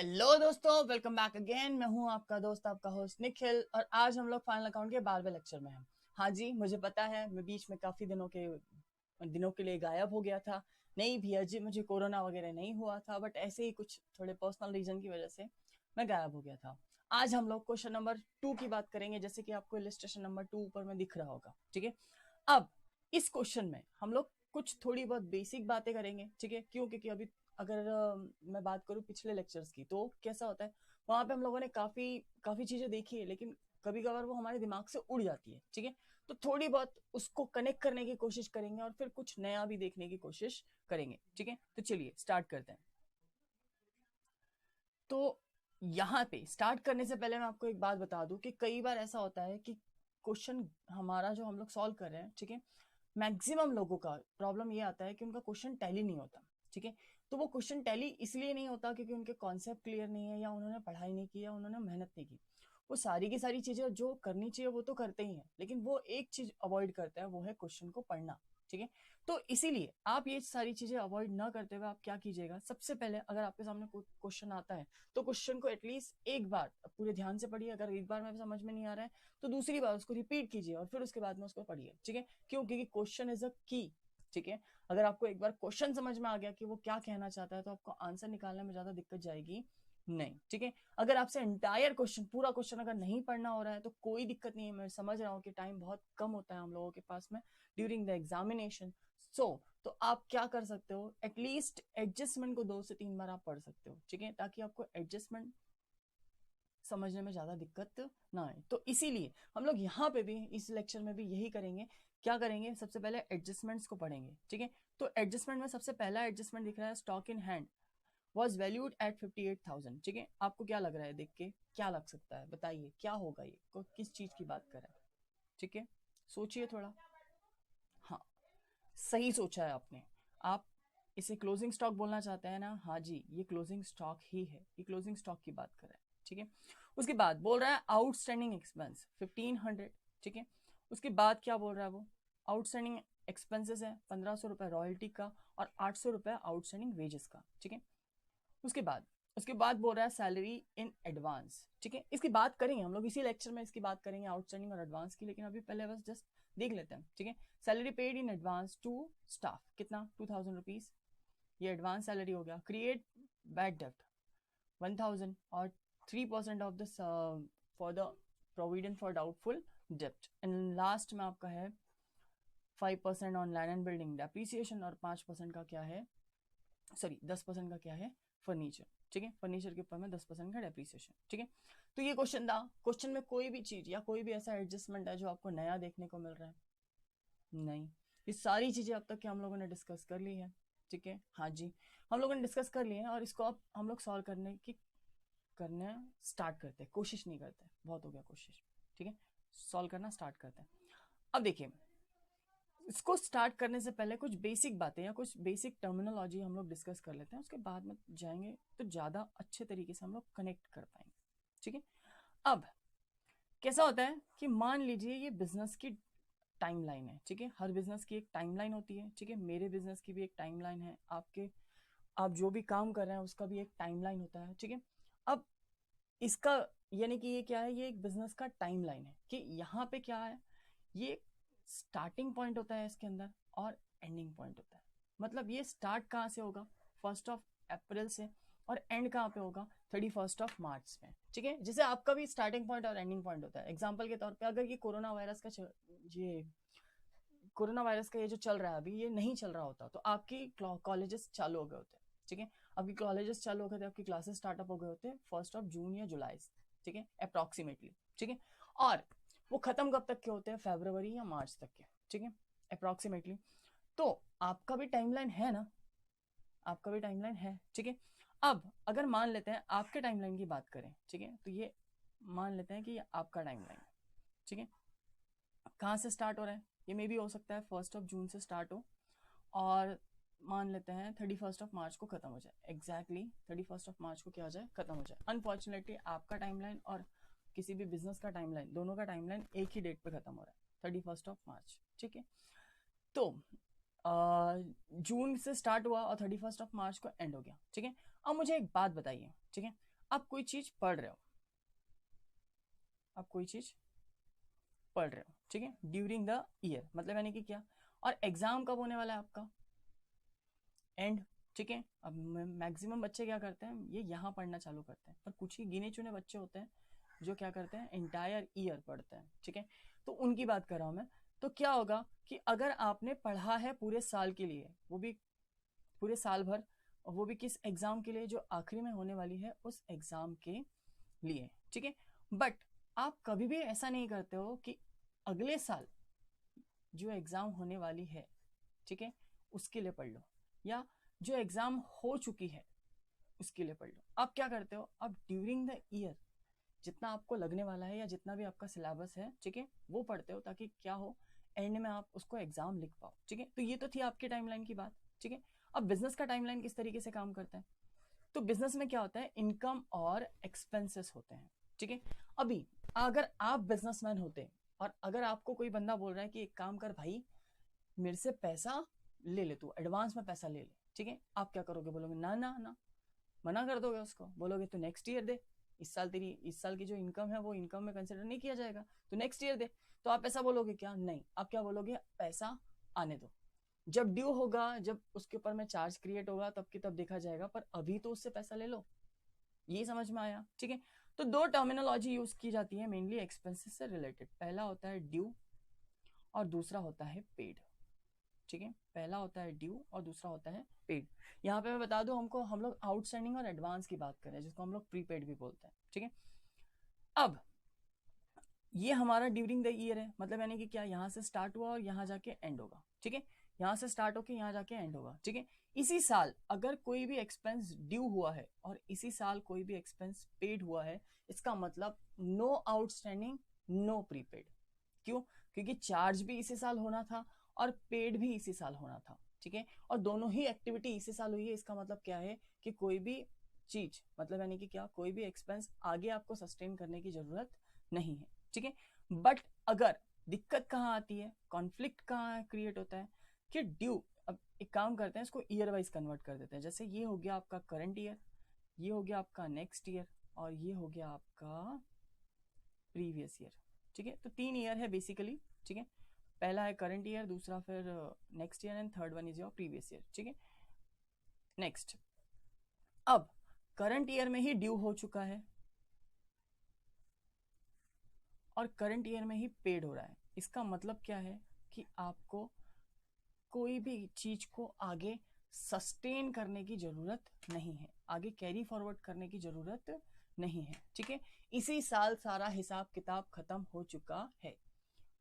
Hello दोस्तों, welcome back again. मैं हूं आपका दोस्त, आपका होस्ट निखिल, और आज हम लोग फाइनल अकाउंट के 12वें लेक्चर में हैं। हाँ जी, मुझे पता है मैं बीच में काफी दिनों के लिए गायब हो गया था। नहीं भैया जी, मुझे कोरोना वगैरह नहीं हुआ था, बट ऐसे ही कुछ थोड़े पर्सनल रीजन की वजह से मैं गायब हो गया था। आज हम लोग क्वेश्चन नंबर 2 की बात करेंगे, जैसे कि आपको इलिस्ट्रेशन नंबर 2 ऊपर में दिख रहा होगा। ठीक है, अब इस क्वेश्चन में हम लोग कुछ थोड़ी बहुत बेसिक बातें करेंगे। ठीक है, क्यों? क्योंकि अभी अगर मैं बात करूं पिछले लेक्चर्स की, तो कैसा होता है, वहां पे हम लोगों ने काफी काफी चीजें देखी है, लेकिन कभी कभार वो हमारे दिमाग से उड़ जाती है। ठीक है, तो थोड़ी बहुत उसको कनेक्ट करने की कोशिश करेंगे और फिर कुछ नया भी देखने की कोशिश करेंगे। ठीक है, तो चलिए स्टार्ट करते हैं। तो यहाँ पे स्टार्ट करने से पहले मैं आपको एक बात बता दूं कि कई बार ऐसा होता है कि क्वेश्चन हमारा जो हम लोग सॉल्व कर रहे हैं, ठीक है, मैक्सिमम लोगों का प्रॉब्लम ये आता है कि उनका क्वेश्चन टैली नहीं होता। ठीक है, तो वो क्वेश्चन टैली इसलिए नहीं होता क्योंकि उनके कॉन्सेप्ट क्लियर नहीं है, या उन्होंने पढ़ाई नहीं की, या उन्होंने मेहनत नहीं की। वो सारी की सारी चीजें जो करनी चाहिए वो तो करते ही हैं, लेकिन वो एक चीज अवॉइड करते हैं, वो है क्वेश्चन को पढ़ना। ठीक है, तो इसीलिए आप ये सारी चीजें अवॉइड ना करते हुए आप क्या कीजिएगा, सबसे पहले अगर आपके सामने कोई क्वेश्चन आता है तो क्वेश्चन को एटलीस्ट एक बार पूरे ध्यान से पढ़िए। अगर एक बार में समझ में नहीं आ रहा है तो दूसरी बार उसको रिपीट कीजिए और फिर उसके बाद में उसको पढ़िए। ठीक है, क्यों? क्योंकि क्वेश्चन इज अ की। ठीक है, अगर आपको एक बार क्वेश्चन समझ में आ गया कि वो क्या कहना चाहता है, तो आपको आंसर निकालने में ज्यादा दिक्कत जाएगी नहीं। ठीक है, अगर आपसे एंटायर क्वेश्चन, पूरा क्वेश्चन अगर नहीं पढ़ना हो रहा है तो कोई दिक्कत नहीं है। मैं समझ रहा हूँ कि टाइम बहुत कम होता है हम लोगों के पास में ड्यूरिंग द एग्जामिनेशन। सो तो आप क्या कर सकते हो, एटलीस्ट एडजस्टमेंट को 2 से 3 बार आप पढ़ सकते हो। ठीक है, ताकि आपको एडजस्टमेंट समझने में ज्यादा दिक्कत ना आए। तो इसीलिए हम लोग यहाँ पे भी इस लेक्चर में भी यही करेंगे। क्या करेंगे, सबसे पहले एडजस्टमेंट्स को पढ़ेंगे। ठीक है, तो एडजस्टमेंट में सबसे पहला एडजस्टमेंट दिख रहा है, stock in hand was valued at 58,000। ठीक है, आपको क्या लग रहा है देख के, क्या लग सकता है, बताइए क्या होगा, ये किस चीज की बात कर रहा है? ठीक है, सोचिए थोड़ा। हाँ, सही सोचा है आपने। आप इसे क्लोजिंग स्टॉक बोलना चाहते हैं ना? हाँ जी, ये क्लोजिंग स्टॉक ही है, ये क्लोजिंग स्टॉक की बात कर रहा है। ठीक है, उसके बाद बोल रहा है आउटस्टैंडिंग एक्सपेंस 1500। ठीक है, उसके बाद क्या बोल रहा है वो, आउटस्टैंडिंग एक्सपेंसेस है 1500 रुपए रॉयल्टी का और 800 रुपए आउटस्टैंडिंग वेजेस का। ठीक है, उसके बाद बोल रहा है सैलरी इन एडवांस। ठीक है, इसकी बात करेंगे हम लोग इसी लेक्चर में, इसकी बात करेंगे आउटस्टैंडिंग और एडवांस की, लेकिन अभी पहले बस जस्ट देख लेते हैं। ठीक है, salary paid in advance to staff कितना, 2000 रुपीज, ये एडवांस सैलरी हो गया। क्रिएट बैड डेप्ट 1000 और 3% of the for the provident for doubtful डेप्ट। एंड लास्ट में आपका है 5% on land and building depreciation, और 5% का क्या है, सॉरी 10% का क्या है, फर्नीचर। ठीक है, फर्नीचर के ऊपर में 10% का डेप्रिसिएशन। ठीक है, तो ये क्वेश्चन था। क्वेश्चन में कोई भी चीज या कोई भी ऐसा एडजस्टमेंट है जो आपको नया देखने को मिल रहा है? नहीं, ये सारी चीजें अब तक के हम लोगों ने डिस्कस कर ली है। ठीक है, हाँ जी, हम लोगों ने डिस्कस कर ली है, और इसको अब हम लोग सॉल्व करने स्टार्ट करते हैं। कोशिश नहीं करते, बहुत हो गया कोशिश। ठीक है, सॉल्व करना स्टार्ट करते हैं। अब देखिए, इसको स्टार्ट करने से पहले कुछ बेसिक बातें या कुछ बेसिक टर्मिनोलॉजी हम लोग डिस्कस कर लेते हैं, उसके बाद में जाएंगे तो ज़्यादा अच्छे तरीके से हम लोग कनेक्ट कर पाएंगे। ठीक है, अब कैसा होता है कि मान लीजिए ये बिजनेस की टाइमलाइन है। ठीक है, हर बिजनेस की एक टाइमलाइन होती है। ठीक है, मेरे बिजनेस की भी एक टाइमलाइन है, आपके आप जो भी काम कर रहे हैं उसका भी एक टाइमलाइन होता है। ठीक है, अब इसका यानी कि ये क्या है, ये एक बिजनेस का टाइमलाइन है कि यहाँ पे क्या है, ये स्टार्टिंग पॉइंट होता है इसके अंदर और एंडिंग पॉइंट होता है। मतलब ये स्टार्ट कहाँ से होगा, 1 अप्रैल से, और एंड कहाँ पे होगा, 31 मार्च में। ठीक है, जैसे आपका भी स्टार्टिंग पॉइंट और एंडिंग पॉइंट होता है। एग्जाम्पल के तौर पे अगर ये कोरोना वायरस का ये जो चल रहा है अभी, ये नहीं चल रहा होता तो आपकी कॉलेजेस चालू हो गए होते। ठीक है, आपकी कॉलेजेस चालू हो गए थे, आपकी क्लासेस स्टार्टअप हो गए होते 1 जून या जुलाई से। ठीक है, अप्रोक्सीमेटली। ठीक है, और वो खत्म कब तक के होते हैं, फरवरी या मार्च तक के। ठीक है, अप्रोक्सीमेटली। तो आपका भी टाइमलाइन है ना, आपका भी टाइमलाइन है। ठीक है, अब अगर मान लेते हैं आपके टाइमलाइन की बात करें, ठीक है, तो ये मान लेते हैं कि ये आपका टाइमलाइन है। ठीक है, कहाँ से स्टार्ट हो रहा है, ये मे भी हो सकता है 1 जून से स्टार्ट हो, और मान लेते हैं 31 मार्च को खत्म हो जाए। एग्जैक्टली 31 मार्च को क्या हो जाए, खत्म हो जाए। अनफॉर्चुनेटली आपका टाइमलाइन और किसी भी बिजनेस का टाइमलाइन, दोनों का टाइमलाइन एक ही डेट पे खत्म हो रहा है, 31 मार्च। ठीक है, तो जून से स्टार्ट हुआ और 31 मार्च को एंड हो गया। ठीक है, अब मुझे एक बात बताइए। ठीक है, आप कोई चीज पढ़ रहे हो, आप कोई चीज पढ़ रहे हो, ठीक है, ड्यूरिंग द ईयर, मतलब यानी कि क्या, और एग्जाम कब होने वाला है आपका, एंड, ठीक है। अब मैक्सिमम बच्चे क्या करते हैं, ये यहाँ पढ़ना चालू करते हैं, पर कुछ ही गिने चुने बच्चे होते हैं जो क्या करते हैं, इंटायर ईयर पढ़ते हैं, ठीक है। तो उनकी बात कर रहा हूँ मैं। तो क्या होगा कि अगर आपने पढ़ा है पूरे साल के लिए, वो भी पूरे साल भर, और वो भी किस एग्जाम के लिए, जो आखिरी में होने वाली है उस एग्जाम के लिए, ठीक है। बट आप कभी भी ऐसा नहीं करते हो कि अगले साल जो एग्जाम होने वाली है, ठीक है, उसके लिए पढ़ लो, या जो एग्जाम हो चुकी है उसके लिए पढ़ लो। आप क्या करते हो, आप ड्यूरिंग द ईयर जितना आपको लगने वाला है या जितना भी आपका सिलेबस है, ठीक है, वो पढ़ते हो, ताकि क्या हो, एंड में आप उसको एग्जाम लिख पाओ, ठीक है। तो ये तो थी आपकी टाइमलाइन की बात, ठीक है। अब बिजनेस का टाइमलाइन किस तरीके से काम करता है, तो बिजनेस में क्या होता है, इनकम और एक्सपेंसेस होते हैं, ठीक है। अभी अगर आप बिजनेसमैन होते और अगर आपको कोई बंदा बोल रहा है कि एक काम कर भाई, मेरे से पैसा ले ले, तू एडवांस में पैसा ले ले, ठीक है, आप क्या करोगे, बोलोगे ना ना ना, मना कर दोगे उसको, बोलोगे तो नेक्स्ट ईयर दे, इस साल की जो इनकम है वो इनकम में कंसिडर नहीं किया जाएगा, तो नेक्स्ट ईयर दे। तो आप ऐसा बोलोगे क्या, नहीं, आप क्या बोलोगे, पैसा आने दो, जब ड्यू होगा, जब उसके ऊपर में चार्ज क्रिएट होगा तब की तब देखा जाएगा, पर अभी तो उससे पैसा ले लो। ये समझ में आया, ठीक है। तो दो टर्मिनोलॉजी यूज की जाती है मेनली एक्सपेंसेस से रिलेटेड, पहला होता है ड्यू और दूसरा होता है पेड, ठीक है। पहला होता है ड्यू और दूसरा होता है पेड। यहाँ पे मैं बता दूं, हम लोग आउटस्टैंडिंग और एडवांस की बात कर रहे हैं, जिसको हम लोग प्रीपेड भी बोलते हैं, ठीक है। अब ये हमारा ड्यूरिंग द ईयर है, मतलब यानी कि क्या, यहाँ से स्टार्ट हुआ और यहाँ जाके एंड होगा, ठीक है, यहाँ से स्टार्ट होके यहाँ जाके एंड होगा, ठीक है। इसी साल अगर कोई भी एक्सपेंस ड्यू हुआ है और इसी साल कोई भी एक्सपेंस पेड हुआ है, इसका मतलब नो आउटस्टैंडिंग, नो प्रीपेड। क्यों, क्योंकि चार्ज भी इसी साल होना था और पेड भी इसी साल होना था, ठीक है, और दोनों ही एक्टिविटी इसी साल हुई है। इसका मतलब क्या है कि कोई भी चीज, मतलब यानी कि क्या, कोई भी एक्सपेंस आगे आपको सस्टेन करने की जरूरत नहीं है, ठीक है। बट अगर दिक्कत कहाँ आती है, कॉन्फ्लिक्ट कहाँ क्रिएट होता है, कि ड्यू, अब एक काम करते हैं, इसको ईयर वाइज कन्वर्ट कर देते हैं। जैसे ये हो गया आपका करंट ईयर, ये हो गया आपका नेक्स्ट ईयर, और ये हो गया आपका प्रीवियस ईयर, ठीक है। तो 3 ईयर है बेसिकली, ठीक है। पहला है करंट ईयर, दूसरा फिर next year, and third one is your previous year, ठीक है। नेक्स्ट, अब करंट ईयर में ही ड्यू हो चुका है और करंट ईयर में ही पेड हो रहा है। इसका मतलब क्या है कि आपको कोई भी चीज को आगे सस्टेन करने की जरूरत नहीं है, आगे कैरी फॉरवर्ड करने की जरूरत नहीं है, ठीक है। इसी साल सारा हिसाब किताब खत्म हो चुका है।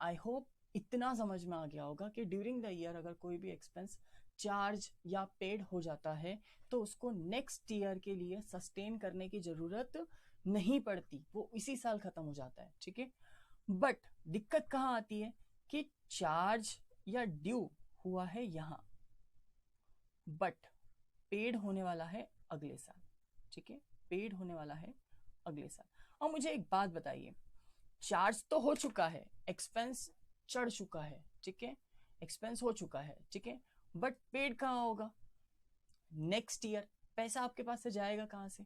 आई होप इतना समझ में आ गया होगा कि ड्यूरिंग द ईयर अगर कोई भी एक्सपेंस चार्ज या पेड हो जाता है तो उसको नेक्स्ट ईयर के लिए सस्टेन करने की जरूरत नहीं पड़ती, वो इसी साल खत्म हो जाता है, ठीक है। बट दिक्कत कहाँ आती है कि चार्ज या ड्यू हुआ है यहां, बट पेड होने वाला है अगले साल, ठीक है, पेड होने वाला है अगले साल। और मुझे एक बात बताइए, चार्ज तो हो चुका है, एक्सपेंस चढ़ चुका है, ठीक है, एक्सपेंस हो चुका है, ठीक है, बट पेड कहाँ होगा, नेक्स्ट ईयर। पैसा आपके पास से जाएगा कहां से,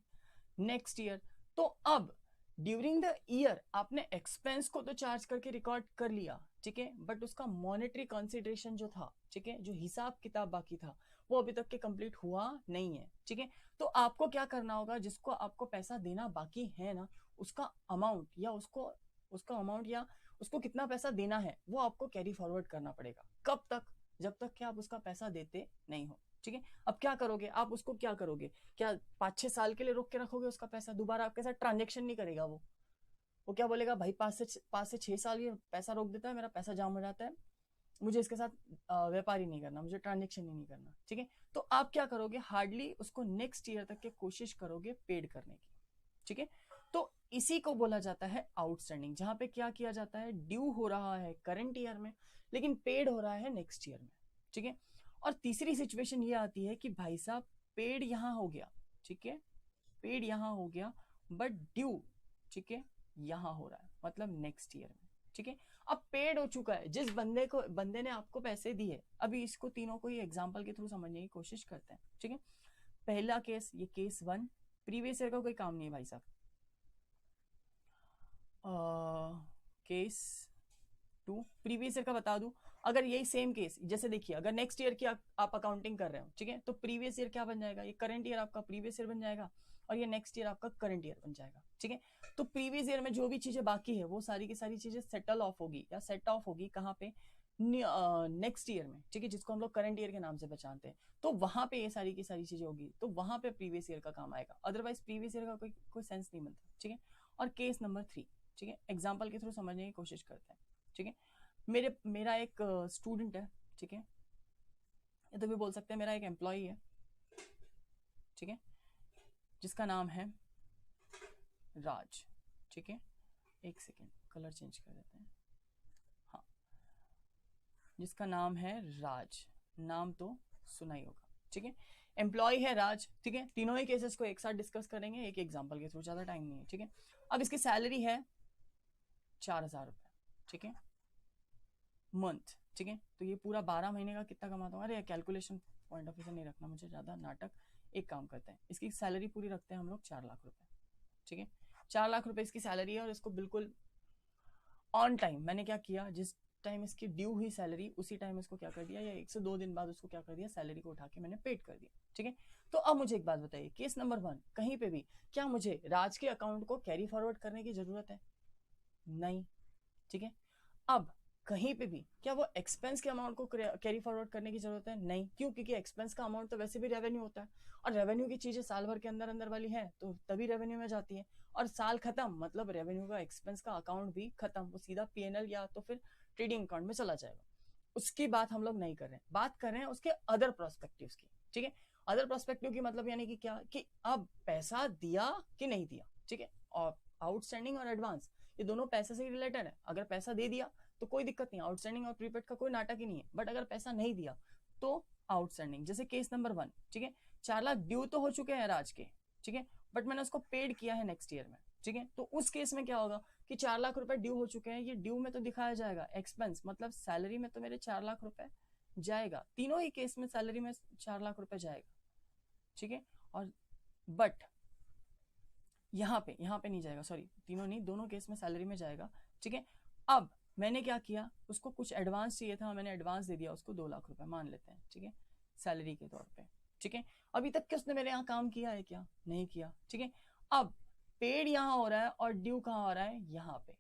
नेक्स्ट ईयर। तो अब ड्यूरिंग द ईयर आपने एक्सपेंस को तो चार्ज करके रिकॉर्ड कर लिया, ठीक है, बट उसका मॉनेटरी कंसिडरेशन जो था, ठीक है, जो हिसाब किताब बाकी था, वो अभी तक के कंप्लीट हुआ नहीं है, ठीक है। तो आपको क्या करना होगा, जिसको आपको पैसा देना बाकी है ना, उसका अमाउंट या उसका अमाउंट या उसको कितना पैसा देना है वो आपको कैरी फॉरवर्ड करना पड़ेगा। कब तक, जब तक कि आप उसका पैसा देते नहीं हो, ठीक है। अब क्या करोगे आप, उसको क्या करोगे, क्या 5-6 साल के लिए रोक के रखोगे उसका पैसा, दोबारा आपके साथ ट्रांजेक्शन नहीं करेगा वो क्या बोलेगा, भाई 5 से 6 साल ये पैसा रोक देता है, मेरा पैसा जाम हो जाता है, मुझे इसके साथ व्यापार ही नहीं करना, मुझे ट्रांजेक्शन ही नहीं करना, ठीक है। तो आप क्या करोगे, हार्डली उसको नेक्स्ट ईयर तक के कोशिश करोगे पेड करने की, ठीक है। तो इसी को बोला जाता है आउटस्टैंडिंग, जहां पे क्या किया जाता है, ड्यू हो रहा है करंट ईयर में लेकिन पेड हो रहा है नेक्स्ट ईयर में, ठीक है। और तीसरी सिचुएशन ये आती है कि भाई साहब पेड यहां हो गया, ठीक है, पेड यहां हो गया, बट ड्यू, ठीक है, यहां हो रहा है, मतलब नेक्स्ट ईयर में, ठीक है। अब पेड हो चुका है, जिस बंदे ने आपको पैसे दिए, अभी इसको तीनों को ही एग्जांपल के थ्रू समझने की कोशिश करते हैं, ठीक है। पहला केस, ये केस 1, प्रीवियस ईयर का कोई काम नहीं है भाई साहब। केस 2 प्रीवियस ईयर का बता दूं, अगर यही सेम केस, जैसे देखिए अगर नेक्स्ट ईयर की आप अकाउंटिंग कर रहे हो, ठीक है, तो प्रीवियस ईयर क्या बन जाएगा, ये करंट ईयर आपका प्रीवियस ईयर बन जाएगा और ये नेक्स्ट ईयर आपका करंट ईयर बन जाएगा, ठीक है। तो प्रीवियस ईयर में जो भी चीजें बाकी है वो सारी की सारी चीजें सेटल ऑफ होगी या सेट ऑफ होगी कहाँ पे, नेक्स्ट ईयर में, ठीक है, जिसको हम लोग करंट ईयर के नाम से पहचानते हैं। तो वहां पे ये सारी की सारी चीजें होगी, तो वहां पे प्रीवियस ईयर का काम आएगा, अदरवाइज प्रीवियस ईयर का कोई सेंस नहीं बनता, ठीक है। और केस नंबर 3, ठीक है, एग्जाम्पल के थ्रू समझने की कोशिश करते हैं, ठीक है। मेरा एक स्टूडेंट है, ठीक है, ये तो भी बोल सकते हैं मेरा एक एम्प्लॉई है, ठीक है, जिसका नाम है राज, ठीक है, एक सेकेंड कलर चेंज कर देते हैं, हाँ, जिसका नाम है राज, नाम तो सुना ही होगा, ठीक है, एम्प्लॉय है राज, ठीक है। तीनों ही केसेस को एक साथ डिस्कस करेंगे एक एग्जांपल के थ्रू, ज्यादा टाइम नहीं है, ठीक है। अब इसकी सैलरी है 4,000 रुपए, ठीक है, मंथ, ठीक है। तो ये पूरा 12 महीने का कितना कमाता हूँ, अरे कैलकुलेशन पॉइंट ऑफ व्यू से नहीं रखना मुझे ज्यादा नाटक, एक काम करते हैं, इसकी सैलरी पूरी रखते हैं हम लोग 4 लाख रुपए, ठीक है। 4 लाख रुपए इसकी सैलरी है और इसको बिल्कुल ऑन टाइम मैंने क्या किया, जिस टाइम इसकी ड्यू हुई सैलरी उसी टाइम इसको क्या कर दिया, या 1 से 2 दिन बाद उसको क्या कर दिया, सैलरी को उठा के मैंने पेड कर दिया, ठीक है। तो अब मुझे एक बात बताइए, केस नंबर 1 कहीं पे भी क्या मुझे राज के अकाउंट को कैरी फॉरवर्ड करने की जरूरत है, नहीं, ठीक है। अब कहीं पे भी क्या वो एक्सपेंस के अमाउंट को कैरी फॉरवर्ड करने की जरूरत है, नहीं, क्यों, क्योंकि एक्सपेंस का अमाउंट तो वैसे भी रेवेन्यू होता है और रेवेन्यू की चीजें साल भर के अंदर अंदर वाली है तो तभी रेवेन्यू में जाती है, और साल खत्म मतलब रेवेन्यू का एक्सपेंस का अकाउंट भी खत्म, वो सीधा पीएनएल या तो फिर ट्रेडिंग अकाउंट में चला जाएगा। उसकी बात हम लोग नहीं कर रहे हैं, बात कर रहे हैं उसके अदर प्रोस्पेक्टिव की, ठीक है। अदर प्रोस्पेक्टिव की मतलब यानी कि क्या, कि अब पैसा दिया कि नहीं दिया, ठीक है, और आउटस्टैंडिंग और एडवांस ये दोनों पैसे से रिलेटेड है। अगर पैसा दे दिया तो कोई दिक्कत नहीं, आउटस्टैंडिंग और प्रीपेड का कोई नाटक ही नहीं है, बट अगर पैसा नहीं दिया तो आउटस्टैंडिंग, जैसे केस नंबर 1, ठीक है, 4 लाख ड्यू तो हो चुके हैं राज के, ठीक है, बट मैंने उसको पेड किया है नेक्स्ट ईयर में, ठीक है। तो उस केस में क्या होगा कि 4 लाख रुपए ड्यू हो चुके हैं, ये ड्यू में तो दिखाया जाएगा, एक्सपेंस मतलब सैलरी में तो मेरे 4 लाख रुपए जाएगा, तीनों ही केस में सैलरी में 4 लाख रुपए जाएगा, ठीक है। और बट यहाँ पे नहीं जाएगा, सॉरी, तीनों नहीं, दोनों केस में सैलरी में जाएगा, ठीक है। अब मैंने क्या किया, उसको कुछ एडवांस चाहिए था, मैंने एडवांस दे दिया उसको 2 लाख रुपए मान लेते हैं, ठीक है, सैलरी के तौर पे, ठीक है। अभी तक क्या उसने मेरे यहाँ काम किया है क्या, नहीं किया, ठीक है। अब पेड यहाँ हो रहा है और ड्यू कहाँ हो रहा है, यहाँ पे,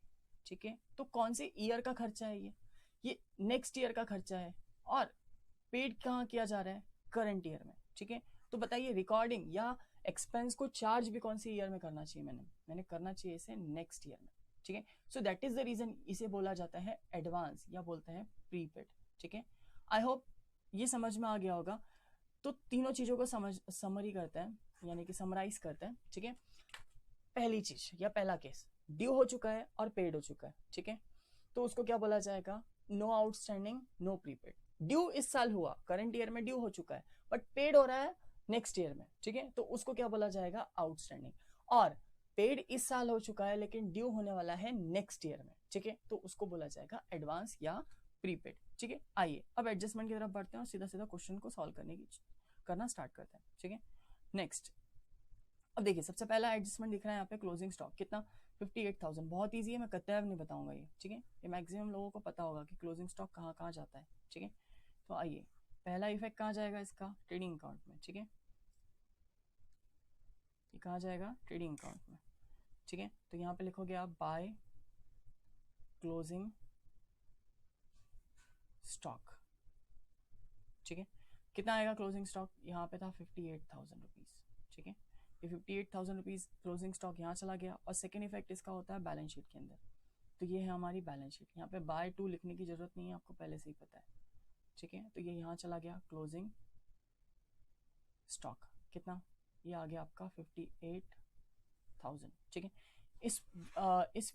ठीक है। तो कौन से ईयर का खर्चा है ये नेक्स्ट ईयर का खर्चा है, और पेड कहाँ किया जा रहा है, करंट ईयर में, ठीक है। तो बताइए रिकॉर्डिंग या एक्सपेंस को चार्ज भी कौन सी ईयर में करना चाहिए, मैंने करना चाहिए इसे नेक्स्ट ईयर में, ठीक है। So that is the reason इसे बोला जाता है एडवांस या बोलते हैं प्रीपेड, ठीक है। आई होप ये समझ में आ गया होगा। तो तीनों चीजों को समरी करते हैं, यानी कि समराइज करते हैं, ठीक है। पहली चीज या पहला केस, ड्यू हो चुका है और पेड हो चुका है, ठीक है, तो उसको क्या बोला जाएगा, no outstanding no prepaid. Due इस साल हुआ, करंट ईयर में ड्यू हो चुका है, बट पेड हो रहा है नेक्स्ट ईयर में, ठीक है, तो उसको क्या बोला जाएगा, आउटस्टैंडिंग। और पेड इस साल हो चुका है लेकिन ड्यू होने वाला है नेक्स्ट ईयर में, ठीक है, तो उसको बोला जाएगा एडवांस या प्रीपेड, ठीक है। आइए अब एडजस्टमेंट की तरफ बढ़ते हैं और सीधा सीधा क्वेश्चन को सॉल्व करना स्टार्ट करते हैं, ठीक है। नेक्स्ट, अब देखिए सबसे पहला एडजस्टमेंट दिख रहा है यहाँ पे, क्लोजिंग स्टॉक कितना, 58,000, बहुत ईजी है, मैं कतई नहीं बताऊंगा ये, ठीक है, ये मैक्सिमम लोगों को पता होगा कि क्लोजिंग स्टॉक कहाँ कहाँ जाता है, ठीक है। तो आइए पहला इफेक्ट कहाँ जाएगा इसका, ट्रेडिंग अकाउंट में, ठीक है, ये कहाँ जाएगा, ट्रेडिंग अकाउंट में, ठीक है। तो यहाँ पे लिखोगे आप बाय क्लोजिंग स्टॉक, ठीक है, कितना आएगा क्लोजिंग स्टॉक, यहाँ पे था 58,000 रुपीज, ठीक है, ये 58,000 रुपीज क्लोजिंग स्टॉक यहाँ चला गया। और सेकेंड इफेक्ट इसका होता है बैलेंस शीट के अंदर, तो ये है हमारी बैलेंस शीट, यहाँ पे बाय टू लिखने की जरूरत नहीं है, आपको पहले से ही पता है, ठीक है। तो ये यहाँ चला गया क्लोजिंग स्टॉक, कितना, ये आ गया आपका 58,000, ठीक है। इस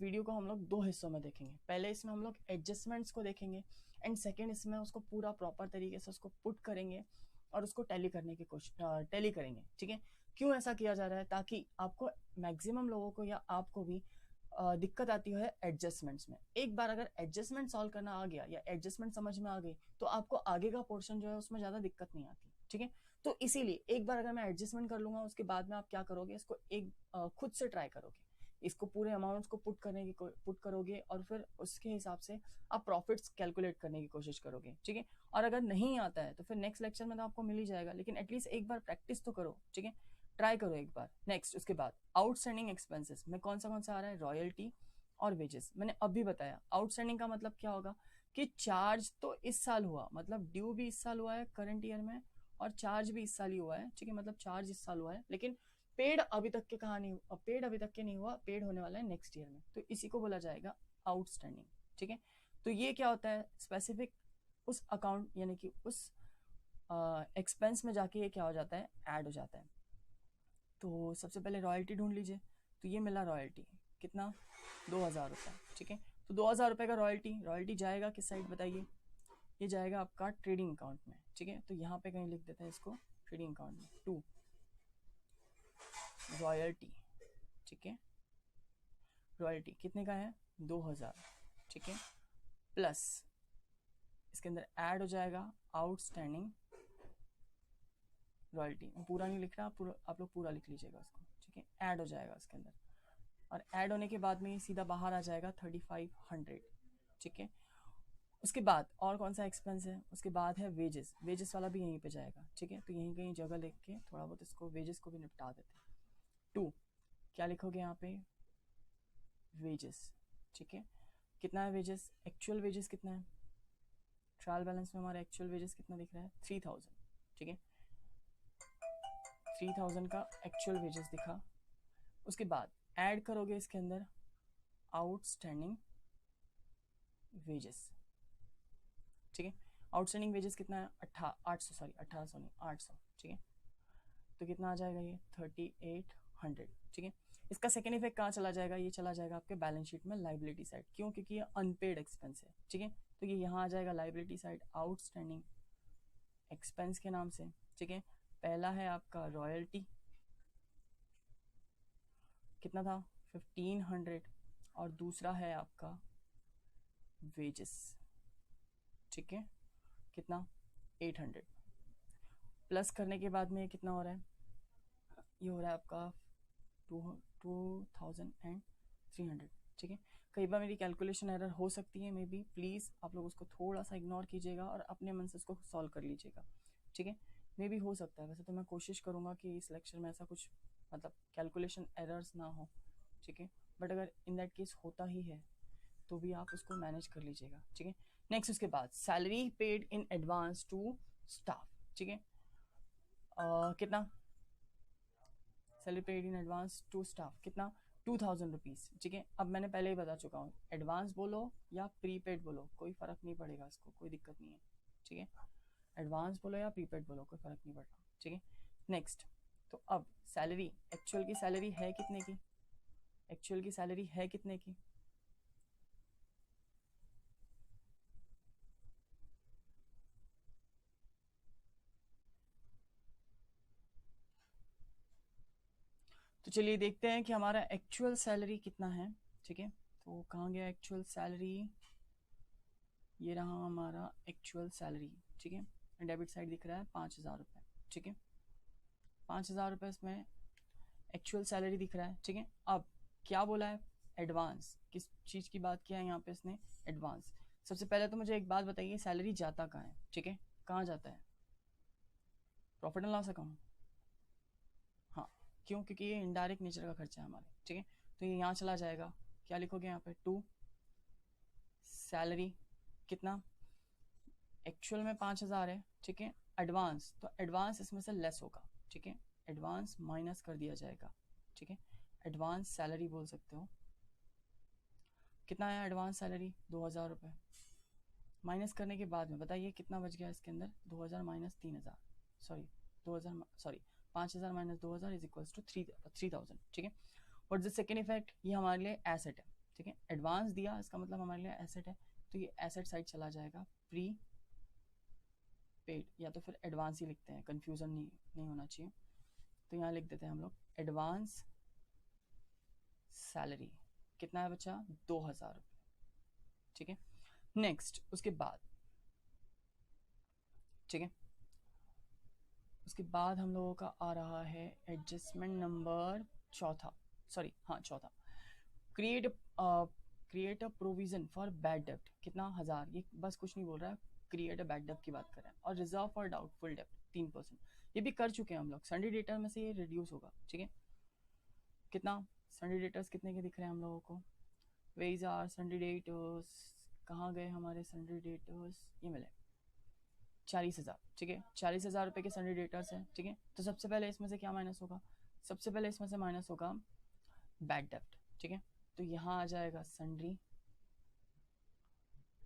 वीडियो को हम लोग 2 हिस्सों में देखेंगे, पहले इसमें हम लोग एडजस्टमेंट्स को देखेंगे एंड सेकेंड इसमें उसको पूरा प्रॉपर तरीके से उसको पुट करेंगे और उसको टैली करने की कोशिश टैली करेंगे, ठीक है। क्यों ऐसा किया जा रहा है, ताकि आपको मैक्सिमम लोगों को या आपको भी दिक्कत आती है एडजस्टमेंट्स में। एक बार अगर एडजस्टमेंट सॉल्व करना आ गया या एडजस्टमेंट समझ में आ गई तो आपको आगे का पोर्शन जो है उसमें ज्यादा दिक्कत नहीं आती, ठीक है। तो इसीलिए एक बार अगर मैं एडजस्टमेंट कर लूंगा, उसके बाद में आप क्या करोगे, इसको एक खुद से ट्राई करोगे, इसको पूरे अमाउंट्स को पुट करोगे और फिर उसके हिसाब से आप प्रॉफिट्स कैलकुलेट करने की कोशिश करोगे, ठीक है। और अगर नहीं आता है तो फिर नेक्स्ट लेक्चर में तो आपको मिल ही जाएगा, लेकिन एटलीस्ट एक बार प्रैक्टिस तो करो, ठीक है, ट्राई करो एक बार। नेक्स्ट उसके बाद आउटस्टैंडिंग एक्सपेंसेस में कौन सा आ रहा है, रॉयल्टी और वेजेस। मैंने अभी बताया आउटस्टैंडिंग का मतलब क्या होगा कि चार्ज तो इस साल हुआ, मतलब ड्यू भी इस साल हुआ है करंट ईयर में, और चार्ज भी इस साल ही हुआ है, ठीक है, मतलब चार्ज इस साल हुआ है, लेकिन पेड अभी तक के कहा नहीं, पेड अभी तक के नहीं हुआ, पेड होने वाला है नेक्स्ट ईयर में, तो इसी को बोला जाएगा आउटस्टैंडिंग, ठीक है। तो ये क्या होता है, स्पेसिफिक उस अकाउंट यानी कि उस एक्सपेंस में जाके ये क्या हो जाता है, ऐड हो जाता है। तो सबसे पहले रॉयल्टी ढूंढ लीजिए, तो ये मिला रॉयल्टी कितना, 2,000 रुपये, ठीक है। तो 2,000 रुपये का रॉयल्टी जाएगा किस साइड बताइए, ये जाएगा आपका ट्रेडिंग अकाउंट में, ठीक है। तो यहाँ पे कहीं लिख देते हैं इसको ट्रेडिंग अकाउंट में, टू रॉयल्टी, ठीक है, रॉयल्टी कितने का है, 2,000, ठीक है, प्लस इसके अंदर ऐड हो जाएगा आउटस्टैंडिंग रॉयल्टी। पूरा नहीं लिख रहा, आप लोग पूरा लिख लीजिएगा उसको, ठीक है, ऐड हो जाएगा उसके अंदर, और ऐड होने के बाद में सीधा बाहर आ जाएगा 3,500, ठीक है। उसके बाद और कौन सा एक्सपेंस है, उसके बाद है वेजेस वाला भी यहीं पे जाएगा, ठीक है। तो यहीं कहीं जगह लिख के थोड़ा बहुत इसको वेजेस को भी निपटा देते हैं। टू क्या लिखोगे यहाँ पे, वेजेस, ठीक है। कितना है वेजेस, एक्चुअल वेजेस कितना है, ट्रायल बैलेंस में हमारा एक्चुअल वेजेस कितना दिख रहा है, 3,000, ठीक है, 3,000 का एक्चुअल वेजेस दिखा। उसके बाद ऐड करोगे इसके अंदर आउटस्टैंडिंग वेजेस, ठीक है। आउटस्टैंडिंग वेजेस कितना है, 1800 नहीं 800, ठीक है। तो कितना आ जाएगा ये 3,800, ठीक है। इसका सेकेंड इफेक्ट कहाँ चला जाएगा, ये चला जाएगा आपके बैलेंस शीट में लाइबिलिटी साइड, क्यों, क्योंकि ये अनपेड एक्सपेंस है, ठीक है। तो ये यहाँ आ जाएगा लाइबिलिटी साइड आउटस्टैंडिंग एक्सपेंस के नाम से, ठीक है। पहला है आपका रॉयल्टी कितना था 1,500, और दूसरा है आपका वेजेस, ठीक है, कितना 800, प्लस करने के बाद में कितना हो रहा है, ये हो रहा है आपका 2,300, ठीक है। कई बार मेरी कैलकुलेशन एरर हो सकती है, मे बी, प्लीज़ आप लोग उसको थोड़ा सा इग्नोर कीजिएगा और अपने मन से उसको सॉल्व कर लीजिएगा, ठीक है। मे बी हो सकता है, वैसे तो मैं कोशिश करूँगा कि इस लेक्चर में ऐसा कुछ मतलब कैलकुलेशन एरर्स ना हो, ठीक है, बट अगर इन दैट केस होता ही है तो भी आप उसको मैनेज कर लीजिएगा, ठीक है। नेक्स्ट उसके बाद salary paid in advance to staff, ठीक है, कितना salary paid in advance to staff कितना 2,000 रुपीज़, ठीक है। अब मैंने पहले ही बता चुका हूँ, एडवांस बोलो या प्रीपेड बोलो कोई फ़र्क नहीं पड़ेगा, इसको कोई दिक्कत नहीं है, ठीक है। एडवांस बोलो या प्रीपेड बोलो कोई फ़र्क नहीं पड़ रहा, ठीक है। नेक्स्ट, तो अब सैलरी, एक्चुअल की सैलरी है कितने की, एक्चुअल की सैलरी है कितने की, तो चलिए देखते हैं कि हमारा एक्चुअल सैलरी कितना है, ठीक है। तो कहाँ गया एक्चुअल सैलरी, ये रहा हमारा एक्चुअल सैलरी, ठीक है। डेबिट साइड दिख रहा है 5,000 रुपये, ठीक है, 5,000 रुपये इसमें एक्चुअल सैलरी दिख रहा है, ठीक है। अब क्या बोला है, एडवांस, किस चीज़ की बात किया है यहाँ पे इसने, एडवांस। सबसे पहले तो मुझे एक बात बताइए, सैलरी जाता कहाँ है, ठीक है, कहाँ जाता है, प्रॉफिट एंड लॉस अकाउंट, हाँ, क्यों, क्योंकि ये इनडायरेक्ट नेचर का खर्चा है हमारे, ठीक है। तो ये यहाँ चला जाएगा, क्या लिखोगे यहाँ पे, टू सैलरी कितना, एक्चुअल में 5,000 है, ठीक है, एडवांस, तो एडवांस इसमें से लेस होगा, ठीक है, एडवांस माइनस कर दिया जाएगा, ठीक है, एडवांस सैलरी बोल सकते हो, कितना है एडवांस सैलरी 2,000 रुपये, माइनस करने के बाद में बताइए कितना बच गया इसके अंदर, 2,000 minus 3,000, sorry 2,000 sorry 5,000 minus 2,000 is equals to 3,000, ठीक है। और द सेकेंड इफेक्ट, ये हमारे लिए एसेट है, ठीक है, एडवांस दिया इसका मतलब हमारे लिए एसेट है, तो ये एसेट साइड चला जाएगा, प्री पेड, या तो फिर एडवांस ही लिखते हैं, कन्फ्यूजन नहीं होना चाहिए, तो यहाँ लिख देते हैं हम लोग एडवांस सैलरी कितना है बच्चा, 2,000 रुपये, ठीक है। नेक्स्ट उसके बाद, ठीक है, उसके बाद हम लोगों का आ रहा है एडजस्टमेंट नंबर चौथा, सॉरी हाँ चौथा, create create a provision for bad डेप्ट, कितना 1000, ये बस कुछ नहीं बोल रहा है, क्रिएट अ बैड डेप्ट की बात कर रहे हैं, और रिजर्व फॉर डाउटफुल डेप्ट 3%, ये भी कर चुके हैं हम लोग, सन्डे डेटर में से ये रिड्यूस होगा, ठीक है। कितना सन्डे डेटर्स कितने के दिख रहे हैं हम लोगों को, वेज आर सन्डे डेटर्स, कहाँ गए हमारे सन्डे डेटर्स, ये मिले 40,000, ठीक है, 40,000 रुपये के सन्डे डेटर्स हैं, ठीक है। तो सबसे पहले इसमें से क्या माइनस होगा, सबसे पहले इसमें से माइनस होगा बैड डेप्ट, ठीक है। तो यहाँ आ जाएगा सन्ड्री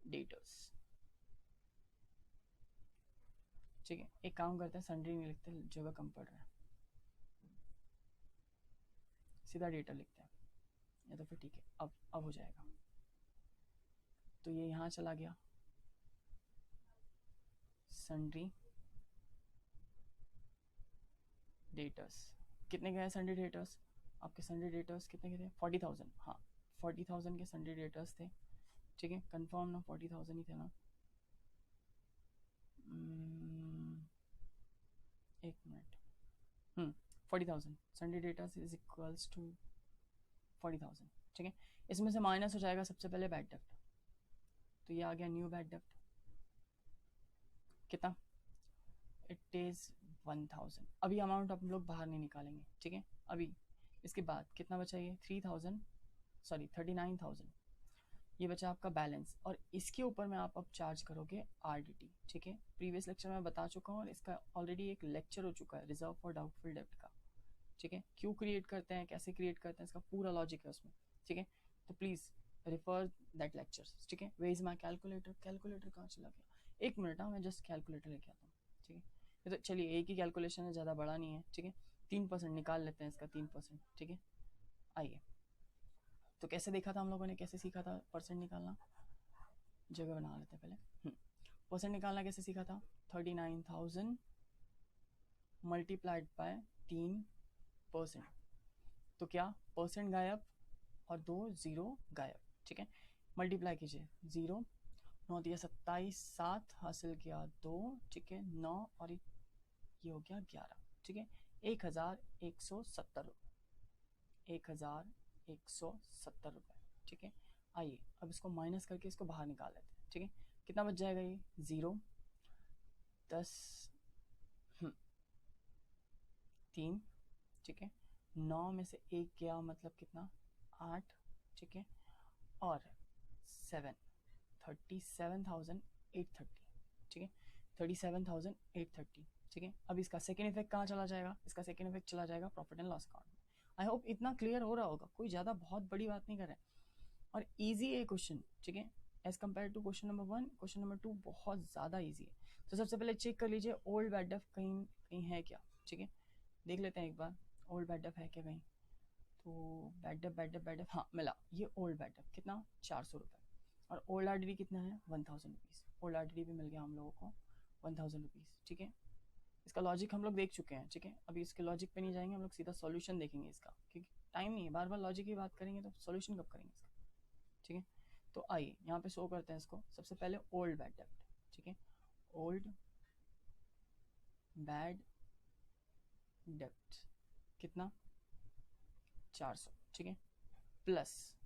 डेटर्स, ठीक है। एक काम करते हैं, सन्ड्री नहीं लिखते, जगह कम पड़ रहा है, सीधा डेटर लिखते हैं, या तो फिर ठीक है, अब हो जाएगा। तो ये यहाँ चला गया, सन्ड्री डेटर्स, कितने के हैं सन्डे डेटर्स, आपके सन्डे डेटर्स कितने के थे, 40,000, हाँ 40,000 के सन्डे डेटर्स थे, ठीक है, कंफर्म ना 40,000 ही थे ना, एक minute, 40,000 sundry debtors is equals to 40,000, ठीक है। इसमें से माइनस हो जाएगा सबसे पहले बैड डेप्ट, तो ये आ गया न्यू बैड डेप्ट, कितना, इट इज 1,000, अभी अमाउंट हम लोग बाहर नहीं निकालेंगे, ठीक है। अभी इसके बाद कितना बचा, ये 3,000, सॉरी 39,000, ये बचा आपका बैलेंस, और इसके ऊपर में आप अब चार्ज करोगे आरडीटी, ठीक है। प्रीवियस लेक्चर में बता चुका हूँ, और इसका ऑलरेडी एक लेक्चर हो चुका है रिजर्व फॉर डाउटफुल डेप्ट का, ठीक है, क्यों क्रिएट करते हैं, कैसे क्रिएट करते हैं, इसका पूरा लॉजिक है उसमें, ठीक है। तो प्लीज़ रिफर दैट लेक्चर, ठीक है। Where is my calculator, calculator कहाँ चला गया, एक मिनट, हाँ मैं जस्ट कैलकुलेटर लेके आता हूँ, ठीक है। ये तो चलिए एक ही कैलकुलेशन है, ज़्यादा बड़ा नहीं है, ठीक है। 3% निकाल लेते हैं इसका, 3%, ठीक है। आइए, तो कैसे देखा था हम लोगों ने, कैसे सीखा था परसेंट निकालना, जगह बना लेते हैं पहले, परसेंट निकालना कैसे सीखा था, 39,000 मल्टीप्लाइड बाय 3%, तो क्या परसेंट गायब और 2 0 गायब, ठीक है। मल्टीप्लाई कीजिए, 0 9 दिया 27, 7 हासिल किया 2, ठीक है, 9 और ये हो गया 11, ठीक है। 1,170 रुपये, 1,170 रुपये, ठीक है। आइए अब इसको माइनस करके इसको बाहर निकाल लेते हैं, ठीक है। कितना बच जाएगा, ये 0 10 3, ठीक है, 9 में से 1 गया मतलब कितना 8, ठीक है, और 7 37,830, ठीक है, 37,830, ठीक है। अब इसका सेकेंड इफेक्ट कहाँ चला जाएगा, इसका सेकेंड इफेक्ट चला जाएगा प्रॉफिट एंड लॉस अकाउंट में। आई होप इतना क्लियर हो रहा होगा, कोई ज़्यादा बहुत बड़ी बात नहीं कर रहे हैं, और ईजी है क्वेश्चन, ठीक है, as compare to question number 1, question number 2 बहुत ज़्यादा ईजी है। तो सबसे पहले चेक कर लीजिए ओल्ड बैड डेफ कहीं कहीं है क्या, ठीक है, देख लेते हैं एक बार ओल्ड बैड डेफ है क्या कहीं। तो बैड डेफ हाँ मिला, ये ओल्ड बैड डेफ कितना 400 रुपये, और ओल्ड आर कितना है 1,000 रुपीज़, ओल्ड आर भी मिल गया हम लोगों को 1,000 रुपीज़, ठीक है। इसका लॉजिक हम लोग देख चुके हैं, ठीक है, अभी इसके लॉजिक पे नहीं जाएंगे, हम लोग सीधा सॉल्यूशन देखेंगे इसका, क्योंकि टाइम नहीं है, बार बार लॉजिक की बात करेंगे तो सॉल्यूशन कब करेंगे इसका, ठीक है। तो आइए यहाँ पे शो करते हैं इसको, सबसे पहले ओल्ड बैड डेप्ट, ठीक है, ओल्ड बैड डेप्ट कितना 400, ठीक है, प्लस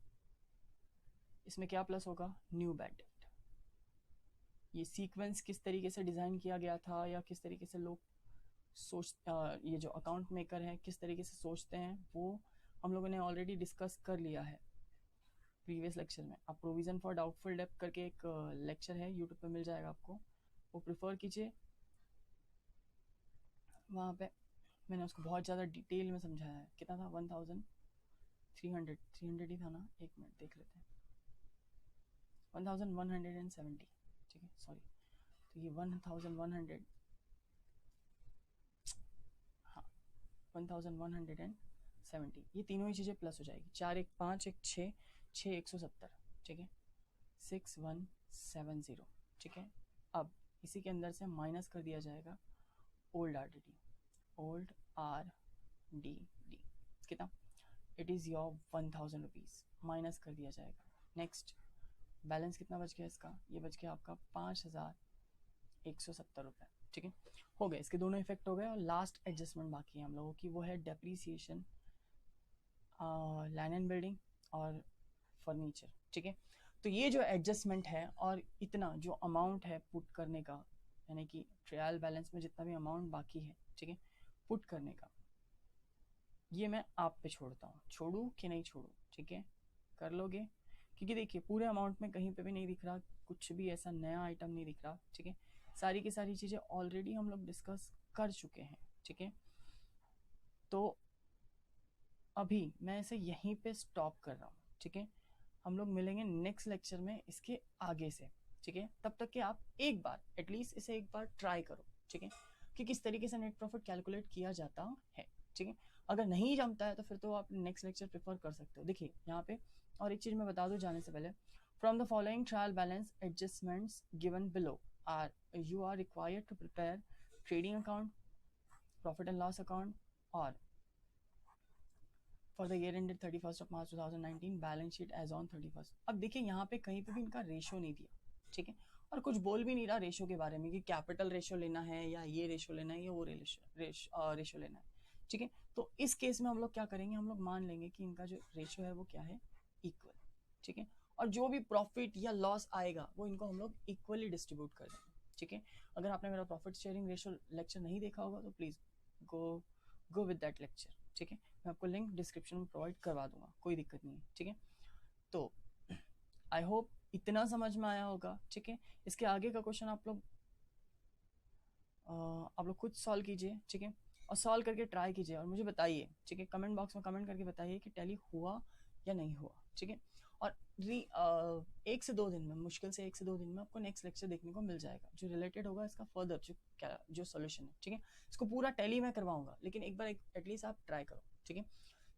इसमें क्या प्लस होगा, न्यू बैड डेप्ट। ये सीक्वेंस किस तरीके से डिज़ाइन किया गया था, या किस तरीके से लोग ये जो अकाउंट मेकर हैं किस तरीके से सोचते हैं, वो हम लोगों ने ऑलरेडी डिस्कस कर लिया है प्रीवियस लेक्चर में। आप प्रोविज़न फॉर डाउटफुल डेप्ट करके एक लेक्चर है, यूट्यूब पे मिल जाएगा आपको, वो प्रिफर कीजिए, वहाँ पे मैंने उसको बहुत ज़्यादा डिटेल में समझाया है। कितना था 1,300 ही था ना, एक मिनट देख लेते हैं, 1,170, ठीक है, सॉरी, तो ये 1,100, हाँ 1,170, ये तीनों ही चीज़ें प्लस हो जाएगी, 4 1 5 1 6 6 170, ठीक है, 6170, ठीक है। अब इसी के अंदर से माइनस कर दिया जाएगा old R D D, old R D D कितना, it is your 1,000 rupees, minus कर दिया जाएगा। नेक्स्ट बैलेंस कितना बच गया इसका, ये बच गया आपका 5,170 रुपये, ठीक है। हो गए, इसके दोनों इफेक्ट हो गए। और लास्ट एडजस्टमेंट बाकी है हम लोगों की, वो है डेप्रीसिएशन, लैंड एंड बिल्डिंग और फर्नीचर। ठीक है, तो ये जो एडजस्टमेंट है और इतना जो अमाउंट है पुट करने का, यानी कि ट्रायल बैलेंस में जितना भी अमाउंट बाकी है, ठीक है, पुट करने का, ये मैं आप पे छोड़ता हूँ, छोड़ू कि नहीं छोड़ू, ठीक है, कर लोगे? क्योंकि देखिए पूरे अमाउंट में कहीं पे भी नहीं दिख रहा, कुछ भी ऐसा नया आइटम नहीं दिख रहा, ठीक है, सारी की सारी चीज़ें ऑलरेडी हम लोग डिस्कस कर चुके हैं, ठीक है। तो अभी मैं इसे यहीं पे स्टॉप कर रहा हूँ, ठीक है। हम लोग मिलेंगे नेक्स्ट लेक्चर में इसके आगे से, ठीक है। तब तक कि आप एक बार एटलीस्ट इसे एक बार ट्राई करो, ठीक है, कि किस तरीके से नेट प्रॉफिट कैलकुलेट किया जाता है, ठीक है। अगर नहीं जमता है तो फिर तो आप नेक्स्ट लेक्चर प्रेफर कर सकते हो। देखिए यहाँ पे और एक चीज़ मैं बता दूँ जाने से पहले, from the following trial balance adjustments given below are you are required to prepare trading account, profit and loss account और for the year ended 31 March 2019 balance sheet as on 31। अब देखिए यहाँ पे कहीं पे भी इनका रेशो नहीं दिया, ठीक है, और कुछ बोल भी नहीं रहा रेशो के बारे में कि कैपिटल रेशो लेना है या ये रेशो लेना है या वो रेशो लेना है, ठीक है। तो इस केस में हम लोग क्या करेंगे, हम लोग मान लेंगे कि इनका जो रेशो है वो क्या है, इक्वल, ठीक है, और जो भी प्रॉफिट या लॉस आएगा वो इनको हम लोग इक्वली डिस्ट्रीब्यूट कर देंगे, ठीक है। अगर आपने मेरा प्रॉफिट शेयरिंग रेशो लेक्चर नहीं देखा होगा तो please go go with that lecture, ठीक है, मैं आपको लिंक डिस्क्रिप्शन में प्रोवाइड करवा दूंगा, कोई दिक्कत नहीं है, ठीक है। तो आई होप इतना समझ में आया होगा, ठीक है। इसके आगे का क्वेश्चन आप लोग खुद सॉल्व कीजिए, ठीक है, और सॉल्व करके ट्राई कीजिए और मुझे बताइए, ठीक है, कमेंट बॉक्स में कमेंट करके बताइए कि टैली हुआ या नहीं हुआ, ठीक है। और 1 से 2 दिन में, मुश्किल से 1 से 2 दिन में आपको नेक्स्ट लेक्चर देखने को मिल जाएगा जो रिलेटेड होगा इसका फर्दर जो सोल्यूशन है, ठीक है। इसको पूरा टैली में करवाऊंगा, लेकिन एक बार एटलीस्ट आप ट्राई करो, ठीक है।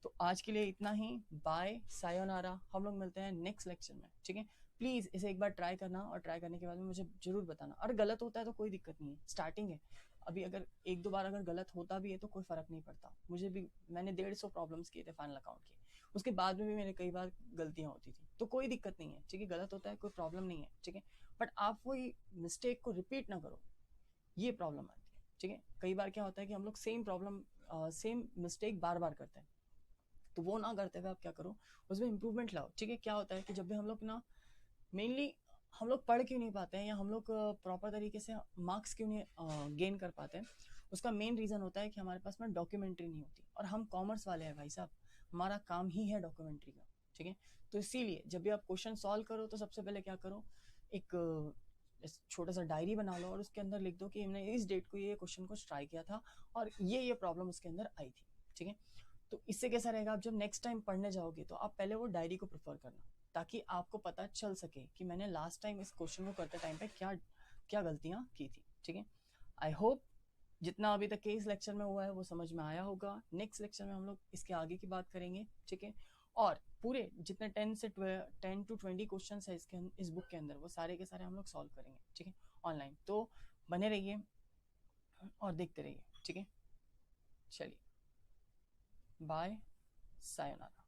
तो आज के लिए इतना ही, बाय, सायोनारा, हम लोग मिलते हैं नेक्स्ट लेक्चर में, ठीक है। प्लीज़ इसे एक बार ट्राई करना और ट्राई करने के बाद में मुझे जरूर बताना, और गलत होता है तो कोई दिक्कत नहीं है, स्टार्टिंग है अभी, अगर 1-2 बार अगर गलत होता भी है तो कोई फ़र्क नहीं पड़ता, मुझे भी, मैंने 150 प्रॉब्लम्स किए थे फाइनल अकाउंट के, उसके बाद में भी मेरे कई बार गलतियाँ होती थी, तो कोई दिक्कत नहीं है, ठीक है, गलत होता है कोई प्रॉब्लम नहीं है, ठीक है, बट आप वही मिस्टेक को रिपीट ना करो, ये प्रॉब्लम आती है, ठीक है। कई बार क्या होता है कि हम लोग सेम मिस्टेक बार बार करते हैं, तो वो ना करते हुए आप क्या करो, उसमें इंप्रूवमेंट लाओ, ठीक है। क्या होता है कि जब भी हम लोग ना मेनली हम लोग पढ़ क्यों नहीं पाते हैं या हम लोग प्रॉपर तरीके से मार्क्स क्यों नहीं गेन कर पाते हैं, उसका मेन रीज़न होता है कि हमारे पास में डॉक्यूमेंट्री नहीं होती, और हम कॉमर्स वाले हैं भाई साहब, हमारा काम ही है डॉक्यूमेंट्री का, ठीक है। तो इसीलिए जब भी आप क्वेश्चन सॉल्व करो तो सबसे पहले क्या करो, एक छोटा सा डायरी बना लो और उसके अंदर लिख दो कि हमने इस डेट को ये क्वेश्चन को ट्राई किया था और ये प्रॉब्लम उसके अंदर आई थी, ठीक है। तो इससे कैसा रहेगा, आप जब नेक्स्ट टाइम पढ़ने जाओगे तो आप पहले वो डायरी को प्रेफर करना, ताकि आपको पता चल सके कि मैंने लास्ट टाइम इस क्वेश्चन को करते टाइम पे क्या क्या गलतियां की थी, ठीक है। आई होप जितना अभी तक के इस लेक्चर में हुआ है वो समझ में आया होगा। नेक्स्ट लेक्चर में हम लोग इसके आगे की बात करेंगे, ठीक है, और पूरे जितने 10 to 20 क्वेश्चन है इस बुक के अंदर वो सारे के सारे हम लोग सॉल्व करेंगे, ठीक है, ऑनलाइन। तो बने रहिए और देखते रहिए, ठीक है। चलिए, बाय, सायोनारा।